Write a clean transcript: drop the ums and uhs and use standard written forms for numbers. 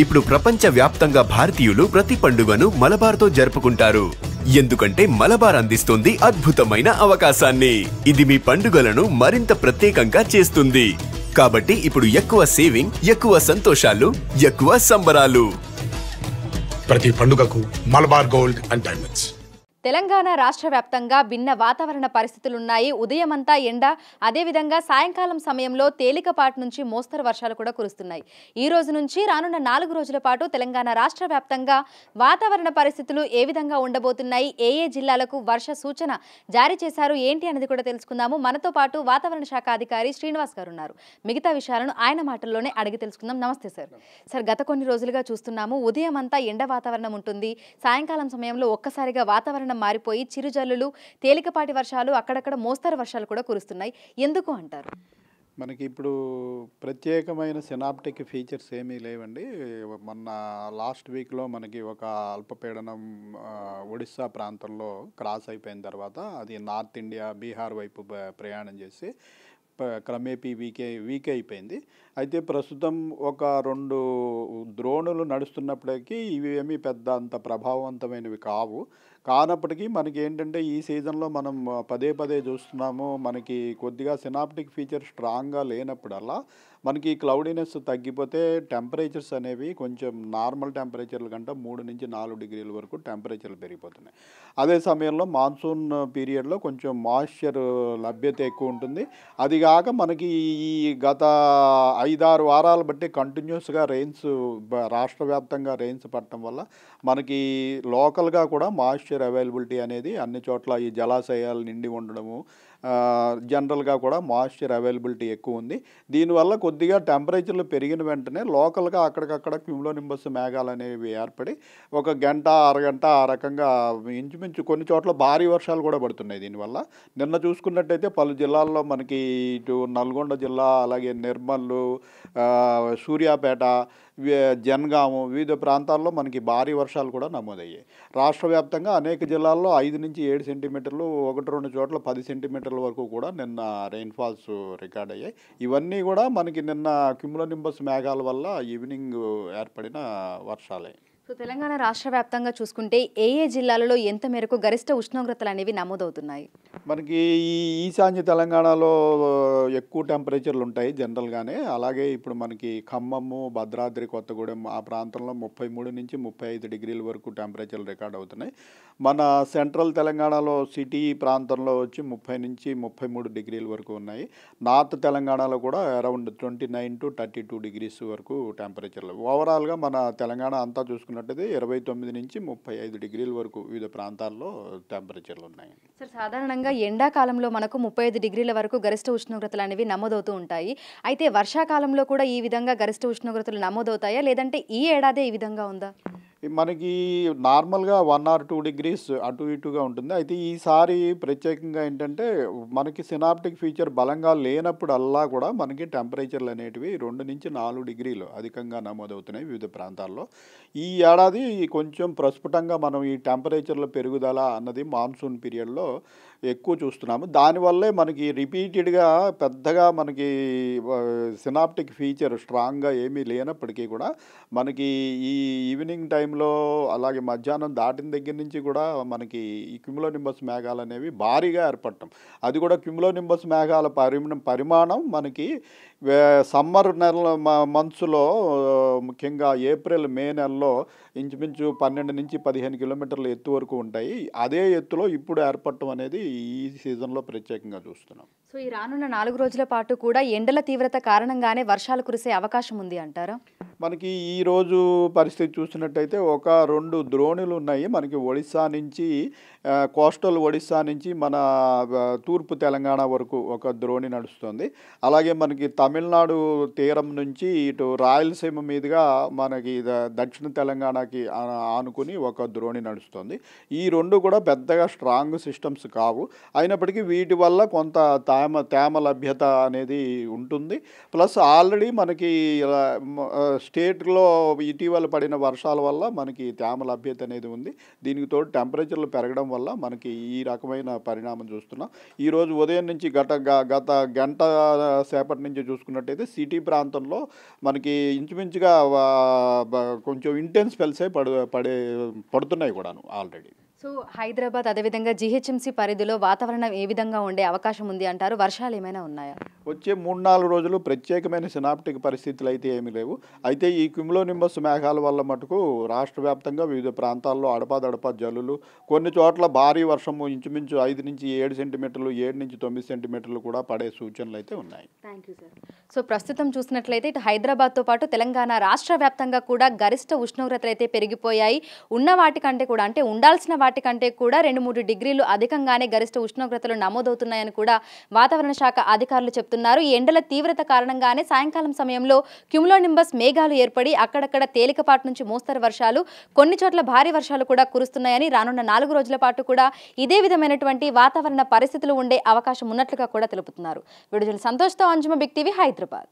ఇప్పుడు ప్రపంచ వ్యాప్తంగా భారతీయులు ప్రతి పండుగను మలబార్తో జరుపుకుంటారు. ఎందుకంటే మలబార్ అందిస్తుంది అద్భుతమైన అవకాశాన్ని. ఇది మీ పండుగలను మరింత ప్రత్యేకంగా చేస్తుంది. కాబట్టి ఇప్పుడు ఎక్కువ సేవింగ్, ఎక్కువ సంతోషాలు, ఎక్కువ సంబరాలు. ప్రతి పండుగకు Malabar gold and diamonds. Telangana రాష్ట్ర వ్యాప్తంగా భిన్న వాతావరణ పరిస్థితులున్నాయి. ఉదయమంతా ఎండ, అదేవిధంగా సాయంకాలం సమయంలో తేలికపాటి నుంచి మోస్తరు వర్షాలు కూడా కురుస్తున్నాయి. ఈ రోజు నుంచి రానున్న 4 రోజుల పాటు తెలంగాణ రాష్ట్ర వ్యాప్తంగా వాతావరణ పరిస్థితులు ఏ విధంగా ఉండబోతున్నాయి, ఏ జిల్లాలకు వర్ష సూచన జారీ చేశారు, ఏంటి అనేది కూడా తెలుసుకుందాము. మనతో పాటు వాతావరణ శాఖ అధికారి శ్రీనివాస్ గారు ఉన్నారు. మిగతా విషయాలను ఆయన మాటల్లోనే అడిగి తెలుసుకుందాం. నమస్తే సార్. సార్, గత కొన్ని రోజులుగా చూస్తున్నాము ఉదయమంతా ఎండ వాతావరణం ఉంటుంది. సాయంకాలం సమయంలో ఒక్కసారిగా వాతావరణం మారిపోయి చిరుజల్లులు, తేలికపాటి వర్షాలు, అక్కడక్కడ మోస్తరు వర్షాలు కూడా కురుస్తున్నాయి. ఎందుకు అంటారు? మనకి ఇప్పుడు ప్రత్యేకమైన సినాప్టిక్ ఫీచర్స్ ఏమీ లేవండి. మొన్న లాస్ట్ వీక్లో మనకి ఒక అల్పపీడనం ఒడిస్సా ప్రాంతంలో క్రాస్ అయిపోయిన తర్వాత అది నార్త్ ఇండియా, బీహార్ వైపు ప్రయాణం చేసి క్రమేపీ వీక్ అయిపోయింది. అయితే ప్రస్తుతం ఒక 2 ద్రోణులు నడుస్తున్నప్పటికీ ఇవి ఏమీ పెద్ద అంత ప్రభావవంతమైనవి కానప్పటికీ మనకి ఏంటంటే ఈ సీజన్లో మనం పదే చూస్తున్నాము. మనకి కొద్దిగా సినాప్టిక్ ఫీచర్ స్ట్రాంగ్గా లేనప్పుడల్లా మనకి క్లౌడీనెస్ తగ్గిపోతే టెంపరేచర్స్ అనేవి కొంచెం నార్మల్ టెంపరేచర్ల కంటే 3 నుంచి 4 డిగ్రీల వరకు టెంపరేచర్లు పెరిగిపోతున్నాయి. అదే సమయంలో మాన్సూన్ పీరియడ్లో కొంచెం మాయిశ్చర్ లభ్యత ఎక్కువ ఉంటుంది. అది కాక మనకి ఈ గత 5-6 వారాలు బట్టి కంటిన్యూస్గా రెయిన్స్ రాష్ట్ర వ్యాప్తంగా రెయిన్స్ పడటం వల్ల మనకి లోకల్గా కూడా మాయిశ్చర్ అవైలబిలిటీ అనేది అన్ని చోట్ల ఈ జలాశయాలు నిండి ఉండడము, జనరల్గా కూడా మాయిశ్చర్ అవైలబిలిటీ ఎక్కువ ఉంది. దీనివల్ల కొద్దిగా టెంపరేచర్లు పెరిగిన వెంటనే లోకల్గా అక్కడికక్కడ క్యూములోనింబస్ మేఘాలు అనేవి ఏర్పడి ఒక గంట, అరగంట ఆ రకంగా ఇంచుమించు కొన్ని చోట్ల భారీ వర్షాలు కూడా పడుతున్నాయి. దీనివల్ల నిన్న చూసుకున్నట్టయితే పలు జిల్లాల్లో మనకి ఇటు నల్గొండ జిల్లా, అలాగే నిర్మల్, సూర్యాపేట, జనగాము వివిధ ప్రాంతాల్లో మనకి భారీ వర్షాలు కూడా నమోదయ్యాయి. రాష్ట్ర వ్యాప్తంగా అనేక జిల్లాల్లో 5 నుంచి 7 సెంటీమీటర్లు, 1-2 చోట్ల 10 సెంటీమీటర్ల వరకు కూడా నిన్న రెయిన్ఫాల్స్ రికార్డ్ అయ్యాయి. ఇవన్నీ కూడా మనకి నిన్న క్యూములోనింబస్ మేఘాల వల్ల ఈవినింగ్ ఏర్పడిన వర్షాలే. సో తెలంగాణ రాష్ట్ర వ్యాప్తంగా చూసుకుంటే ఏ జిల్లాలలో ఎంత మేరకు గరిష్ట ఉష్ణోగ్రతలు అనేవి నమోదవుతున్నాయి? మనకి ఈ ఈశాన్య తెలంగాణలో ఎక్కువ టెంపరేచర్లు ఉంటాయి జనరల్గానే. అలాగే ఇప్పుడు మనకి ఖమ్మము, భద్రాద్రి కొత్తగూడెం ఆ ప్రాంతంలో 33 నుంచి 35 డిగ్రీల వరకు టెంపరేచర్లు రికార్డ్ అవుతున్నాయి. మన సెంట్రల్ తెలంగాణలో సిటీ ప్రాంతంలో వచ్చి 30 నుంచి 33 డిగ్రీల వరకు ఉన్నాయి. నార్త్ తెలంగాణలో కూడా అరౌండ్ 29 to 32 డిగ్రీస్ వరకు టెంపరేచర్లు. ఓవరాల్గా మన తెలంగాణ అంతా చూసుకున్నట్టయితే 29 నుంచి 35 డిగ్రీల వరకు వివిధ ప్రాంతాల్లో టెంపరేచర్లు ఉన్నాయి. సార్, సాధారణంగా ఎండాకాలంలో మనకు 35 డిగ్రీల వరకు గరిష్ట ఉష్ణోగ్రతలు అనేవి నమోదవుతూ ఉంటాయి. అయితే వర్షాకాలంలో కూడా ఈ విధంగా గరిష్ట ఉష్ణోగ్రతలు నమోదవుతాయా, లేదంటే ఈ ఏడాదే ఈ విధంగా ఉందా? మనకి నార్మల్గా 1 or 2 డిగ్రీస్ అటు ఇటుగా ఉంటుంది. అయితే ఈసారి ప్రత్యేకంగా ఏంటంటే మనకి సినాప్టిక్ ఫీచర్ బలంగా లేనప్పుడల్లా కూడా మనకి టెంపరేచర్లు అనేటివి 2 నుంచి 4 డిగ్రీలు అధికంగా నమోదవుతున్నాయి వివిధ ప్రాంతాల్లో. ఈ ఏడాది కొంచెం ప్రస్ఫుటంగా మనం ఈ టెంపరేచర్ల పెరుగుదల అన్నది మాన్సూన్ పీరియడ్లో ఎక్కువ చూస్తున్నాము. దానివల్లే మనకి రిపీటెడ్గా పెద్దగా మనకి సినాప్టిక్ ఫీచర్ స్ట్రాంగ్గా ఏమీ లేనప్పటికీ కూడా మనకి ఈ ఈవినింగ్ టైంలో, అలాగే మధ్యాహ్నం దాటిన దగ్గర నుంచి కూడా మనకి ఈ క్యూములోనింబస్ మేఘాలు అనేవి భారీగా ఏర్పడటం. అది కూడా క్యూములోనింబస్ మేఘాల పరిమాణం మనకి సమ్మర్ మంత్స్లో ముఖ్యంగా ఏప్రిల్, మే నెలలో ఇంచుమించు 12 నుంచి 15 కిలోమీటర్ల ఎత్తు వరకు ఉంటాయి. అదే ఎత్తులో ఇప్పుడు ఏర్పడటం అనేది ఈ సీజన్లో ప్రత్యేకంగా చూస్తున్నాం. సో ఈ రానున్న 4 రోజుల పాటు కూడా ఎండల తీవ్రత కారణంగానే వర్షాలు కురిసే అవకాశం ఉంది అంటారా? మనకి ఈరోజు పరిస్థితి చూసినట్టయితే 1-2 ద్రోణులు ఉన్నాయి. మనకి ఒడిస్సా నుంచి, కోస్టల్ ఒడిస్సా నుంచి మన తూర్పు తెలంగాణ వరకు ఒక ద్రోణి నడుస్తుంది. అలాగే మనకి తమిళనాడు తీరం నుంచి ఇటు రాయలసీమ మీదుగా మనకి దక్షిణ తెలంగాణకి ఆనుకుని ఒక ద్రోణి నడుస్తుంది. ఈ 2 కూడా పెద్దగా స్ట్రాంగ్ సిస్టమ్స్ కావు. అయినప్పటికీ వీటి వల్ల కొంత తేమ లభ్యత అనేది ఉంటుంది. ప్లస్ ఆల్రెడీ మనకి స్టేట్లో ఇటీవల పడిన వర్షాల వల్ల మనకి తేమ లభ్యత అనేది ఉంది. దీనికి తోడు టెంపరేచర్లు పెరగడం వల్ల మనకి ఈ రకమైన పరిణామం చూస్తున్నాం. ఈరోజు ఉదయం నుంచి గత గంట సేపటి నుంచి చూసుకున్నట్టయితే సిటీ ప్రాంతంలో మనకి ఇంచుమించుగా కొంచెం ఇంటెన్స్ స్పెల్సే పడుతున్నాయి కూడాను ఆల్రెడీ. సో హైదరాబాద్ అదేవిధంగా జీహెచ్ఎంసీ పరిధిలో వాతావరణం ఏ విధంగా ఉండే అవకాశం ఉంది అంటారు? వర్షాలు ఏమైనా ఉన్నాయా? వచ్చే 3-4 రోజులు ప్రత్యేకమైన సినాప్టిక్ పరిస్థితులు అయితే ఏమీ లేవు. అయితే ఈ క్యుములోనింబస్ మేఘాల వల్ల మటుకు రాష్ట్ర వ్యాప్తంగా వివిధ ప్రాంతాల్లో అడపాదడపా జల్లులు, కొన్ని చోట్ల భారీ వర్షము ఇంచుమించు 5 నుంచి 7 సెంటీమీటర్లు, 7 నుంచి 9 సెంటీమీటర్లు కూడా పడే సూచనలు అయితే ఉన్నాయి. Thank you sir. సో ప్రస్తుతం చూసినట్లయితే ఇటు హైదరాబాద్తో పాటు తెలంగాణ రాష్ట్ర వ్యాప్తంగా కూడా గరిష్ట ఉష్ణోగ్రతలు అయితే పెరిగిపోయాయి. ఉన్న వాటికంటే కూడా అంటే ఉండాల్సిన వాటికంటే కూడా 2-3 డిగ్రీలు అధికంగానే గరిష్ట ఉష్ణోగ్రతలు నమోదవుతున్నాయని కూడా వాతావరణ శాఖ అధికారులు చెప్తున్నారు. ఈ ఎండల తీవ్రత కారణంగానే సాయంకాలం సమయంలో క్యుములోనింబస్ మేఘాలు ఏర్పడి అక్కడక్కడ తేలికపాటి నుంచి మోస్తరు వర్షాలు, కొన్ని చోట్ల భారీ వర్షాలు కూడా కురుస్తున్నాయని, రానున్న 4 రోజుల పాటు కూడా ఇదే విధమైనటువంటి వాతావరణ పరిస్థితులు ఉండే అవకాశం ఉన్నట్లుగా కూడా తెలుపుతున్నారు. వీడియో సంతోష్తో అంజుమ, బిగ్ టీవీ, హైదరాబాద్.